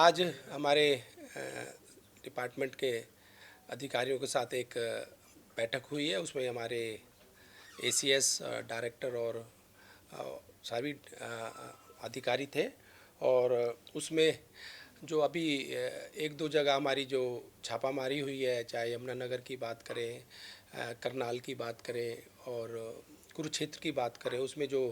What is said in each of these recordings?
आज हमारे डिपार्टमेंट के अधिकारियों के साथ एक बैठक हुई है। उसमें हमारे एसीएस डायरेक्टर और सभी अधिकारी थे और उसमें जो अभी एक दो जगह हमारी जो छापामारी हुई है, चाहे यमुनानगर की बात करें, करनाल की बात करें और कुरुक्षेत्र की बात करें, उसमें जो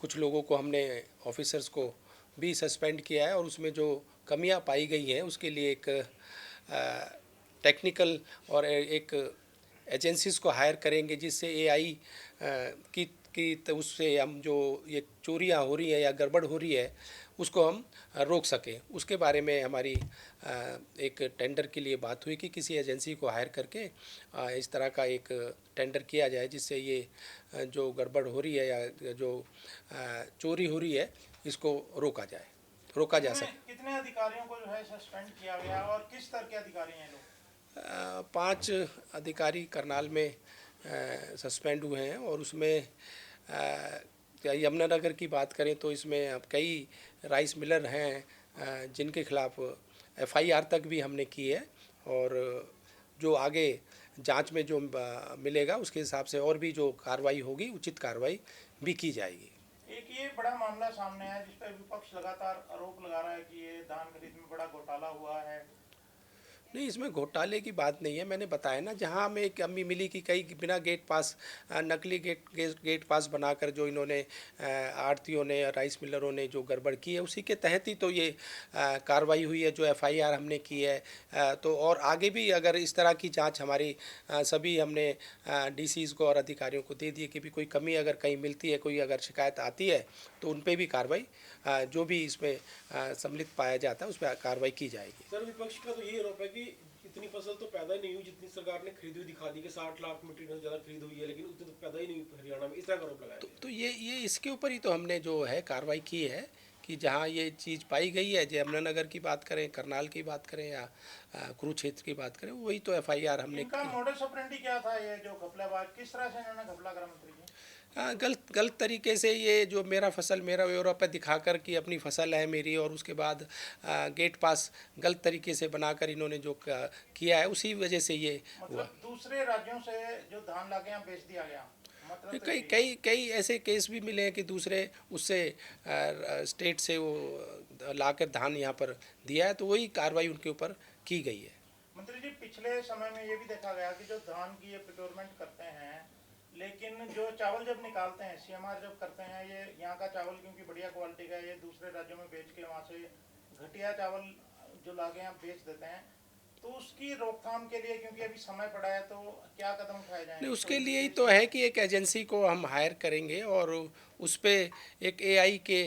कुछ लोगों को हमने ऑफिसर्स को भी सस्पेंड किया है और उसमें जो कमियां पाई गई हैं उसके लिए एक टेक्निकल और एक एजेंसीज़ को हायर करेंगे जिससे एआई की उससे हम जो ये चोरियां हो रही हैं या गड़बड़ हो रही है उसको हम रोक सकें। उसके बारे में हमारी एक टेंडर के लिए बात हुई कि किसी एजेंसी को हायर करके इस तरह का एक टेंडर किया जाए जिससे ये जो गड़बड़ हो रही है या जो चोरी हो रही है इसको रोका जा सके। कितने अधिकारियों को जो है सस्पेंड किया गया और किस स्तर के अधिकारी हैं लोग? 5 अधिकारी करनाल में सस्पेंड हुए हैं और उसमें यमुनानगर की बात करें तो इसमें अब कई राइस मिलर हैं जिनके खिलाफ एफआईआर तक भी हमने की है और जो आगे जांच में जो मिलेगा उसके हिसाब से और भी जो कार्रवाई होगी उचित कार्रवाई भी की जाएगी। एक ये बड़ा मामला सामने है जिस पर विपक्ष लगातार आरोप लगा रहा है कि ये धान खरीद में बड़ा घोटाला हुआ है। नहीं, इसमें घोटाले की बात नहीं है। मैंने बताया ना, जहाँ हमें एक कमी मिली कि कई बिना गेट पास नकली गेट पास बनाकर जो इन्होंने आढ़तियों ने राइस मिलरों ने जो गड़बड़ की है उसी के तहत ही तो ये कार्रवाई हुई है, जो एफआईआर हमने की है। तो और आगे भी अगर इस तरह की जांच हमारी सभी हमने डीसीज को और अधिकारियों को दे दिए कि भी कोई कमी अगर कहीं मिलती है, कोई अगर शिकायत आती है तो उन पर भी कार्रवाई जो भी इसमें सम्मिलित पाया जाता है उस पर कार्रवाई की जाएगी। सर, विपक्ष का तो ये आरोप है कि इतनी फसल तो पैदा ही नहीं हुई जितनी सरकार ने खरीदी हुई दिखा दी कि 60 लाख मीट्रिक टन ज़्यादा खरीद हुई है, लेकिन उतनी तो पैदा ही नहीं हुई हरियाणा में, इस तरह का आरोप लगाया तो ये इसके ऊपर ही तो हमने जो है कार्रवाई की है कि जहाँ ये चीज़ पाई गई है, यमुनानगर की बात करें, करनाल की बात करें या कुरुक्षेत्र की बात करें, वही तो एफआईआर हमने इनका मॉडस ऑपरेंडी क्या था? ये जो घपलाबाज किस तरह से इन्होंने घपला करा मंत्री जी? गलत तरीके से ये जो मेरा फसल मेरा ब्यौरा पे दिखाकर कि अपनी फसल है मेरी और उसके बाद गेट पास गलत तरीके से बनाकर इन्होंने जो किया है उसी वजह से ये हुआ। दूसरे राज्यों से जो धान लाके यहाँ बेच दिया गया, मतलब कई कई कई ऐसे केस भी मिले हैं कि दूसरे उससे स्टेट से वो लाकर धान यहाँ पर दिया है, तो वही कार्रवाई उनके ऊपर की गई है। मंत्री जी, पिछले समय में ये भी देखा गया कि जो धान की ये प्रोक्योरमेंट करते हैं, लेकिन जो चावल जब निकालते हैं, सीएमआर जब करते हैं, ये यहाँ का चावल क्योंकि बढ़िया क्वालिटी का है, ये दूसरे राज्यों में बेच के वहाँ से घटिया चावल जो लाके यहाँ बेच देते हैं, तो उसकी रोकथाम के लिए क्योंकि अभी समय पड़ा है, तो क्या कदम उठाए जाएंगे? नहीं, उसके लिए ही तो है कि एक एजेंसी को हम हायर करेंगे और उस पर एक एआई के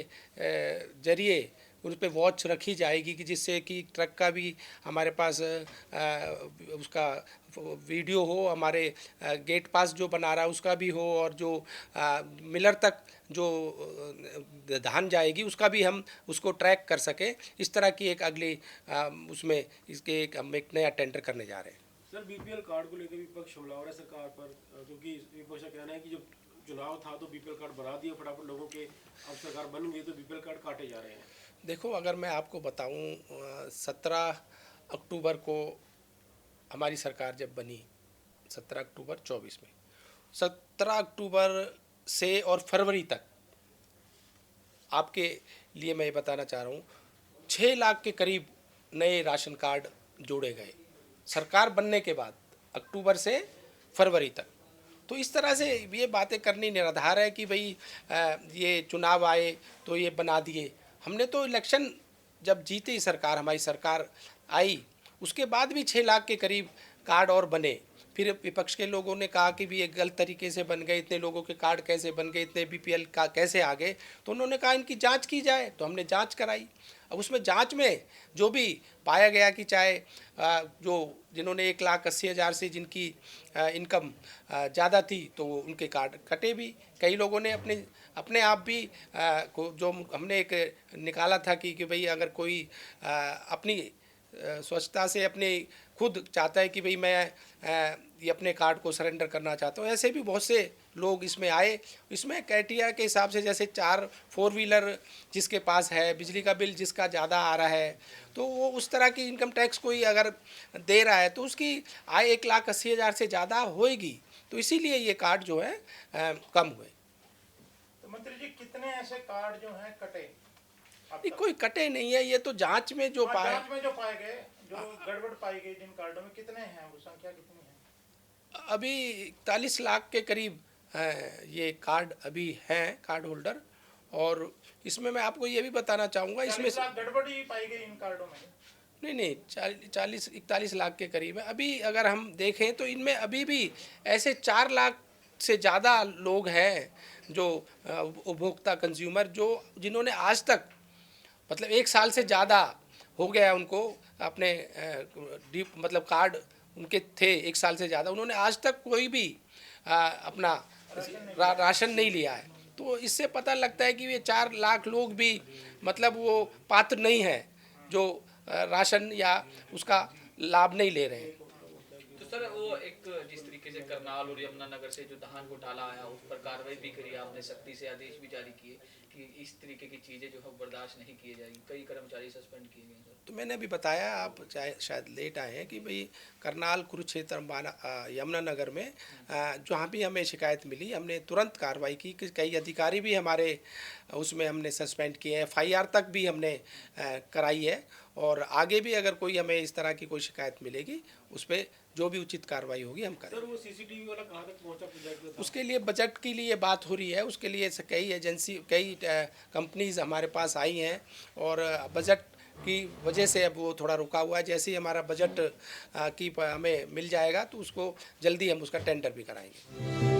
जरिए उस पर वॉच रखी जाएगी कि जिससे कि ट्रक का भी हमारे पास उसका वीडियो हो, हमारे गेट पास जो बना रहा है उसका भी हो और जो मिलर तक जो धान जाएगी उसका भी हम उसको ट्रैक कर सकें। इस तरह की एक अगली उसमें इसके हम एक नया टेंडर करने जा रहे हैं। सर, बीपीएल कार्ड को लेकर विपक्ष हमला हो रहा है सरकार पर, क्योंकि विपक्ष का कहना है कि जब चुनाव था तो बीपीएल कार्ड बना दिए फटाफट लोगों के, अब सरकार बन गई तो बीपीएल कार्ड काटे जा रहे हैं। देखो, अगर मैं आपको बताऊं, 17 अक्टूबर को हमारी सरकार जब बनी, 17 अक्टूबर 24 में, 17 अक्टूबर से और फरवरी तक आपके लिए मैं ये बताना चाह रहा हूँ 6 लाख के करीब नए राशन कार्ड जोड़े गए सरकार बनने के बाद, अक्टूबर से फरवरी तक। तो इस तरह से ये बातें करनी निराधार है कि भाई ये चुनाव आए तो ये बना दिए। हमने तो इलेक्शन जब जीती सरकार, हमारी सरकार आई, उसके बाद भी 6 लाख के करीब कार्ड और बने। फिर विपक्ष के लोगों ने कहा कि भी ये गलत तरीके से बन गए, इतने लोगों के कार्ड कैसे बन गए, इतने बीपीएल का कैसे आ गए। तो उन्होंने कहा इनकी जांच की जाए, तो हमने जांच कराई। अब उसमें जांच में जो भी पाया गया कि चाहे जो जिन्होंने 1,80,000 से जिनकी इनकम ज़्यादा थी तो उनके कार्ड कटे भी। कई लोगों ने अपने आप भी को जो हमने एक निकाला था कि भाई अगर कोई अपनी स्वच्छता से अपने खुद चाहता है कि भाई मैं ये अपने कार्ड को सरेंडर करना चाहता हूँ। ऐसे भी बहुत से लोग इसमें आए। इसमें क्राइटेरिया के हिसाब से जैसे 4 व्हीलर जिसके पास है, बिजली का बिल जिसका ज़्यादा आ रहा है, तो वो उस तरह की इनकम टैक्स कोई अगर दे रहा है तो उसकी आय 1,80,000 से ज़्यादा होएगी। तो इसीलिए ये कार्ड जो है कम हुए। तो मंत्री जी, कितने ऐसे कार्ड जो हैं कटे अब ये तक? कोई कटे नहीं है, ये तो जांच में जो हाँ, पाए जांच में जो पाए गए, जो गड़बड़ पाई गई जिन कार्डों में, कितने हैं, वो संख्या कितनी है? अभी 41 लाख के करीब ये कार्ड अभी हैं कार्ड होल्डर। और इसमें मैं आपको ये भी बताना चाहूँगा, इसमें 40 लाख गड़बड़ ही पाई गई इन कार्डों में। नहीं 40-41 लाख के करीब है। अभी अगर हम देखें तो इनमें अभी भी ऐसे 4 लाख से ज़्यादा लोग हैं जो उपभोक्ता कंज्यूमर जो जिन्होंने आज तक मतलब 1 साल से ज़्यादा हो गया उनको अपने मतलब कार्ड उनके थे 1 साल से ज़्यादा, उन्होंने आज तक कोई भी अपना राशन नहीं लिया है। तो इससे पता लगता है कि ये 4 लाख लोग भी मतलब वो पात्र नहीं है जो राशन या उसका लाभ नहीं ले रहे हैं। तो सर वो एक जिस तरीके से करनाल और यमुनानगर से जो धान घोटाला आया उस पर कार्रवाई भी करी आपने, सख्ती से आदेश भी जारी किए कि इस तरीके की चीज़ें जो है बर्दाश्त नहीं किए जाएगी, कई कर्मचारी सस्पेंड किए गए सर। तो मैंने अभी बताया, आप चाहे शायद लेट आए हैं, कि भाई करनाल, कुरुक्षेत्र, अम्बाना, यमुनानगर में जहाँ भी हमें शिकायत मिली हमने तुरंत कार्रवाई की। कि कई अधिकारी भी हमारे उसमें हमने सस्पेंड किए हैं, FIR तक भी हमने कराई है। और आगे भी अगर कोई हमें इस तरह की कोई शिकायत मिलेगी उस पर जो भी उचित कार्रवाई होगी हम करेंगे। सर वो सीसीटीवी वाला कहाँ तक पहुंचा प्रोजेक्ट? उसके लिए बजट के लिए बात हो रही है, उसके लिए कई कंपनीज हमारे पास आई हैं और बजट की वजह से अब वो थोड़ा रुका हुआ है। जैसे ही हमारा बजट की हमें मिल जाएगा तो उसको जल्दी हम उसका टेंडर भी कराएंगे।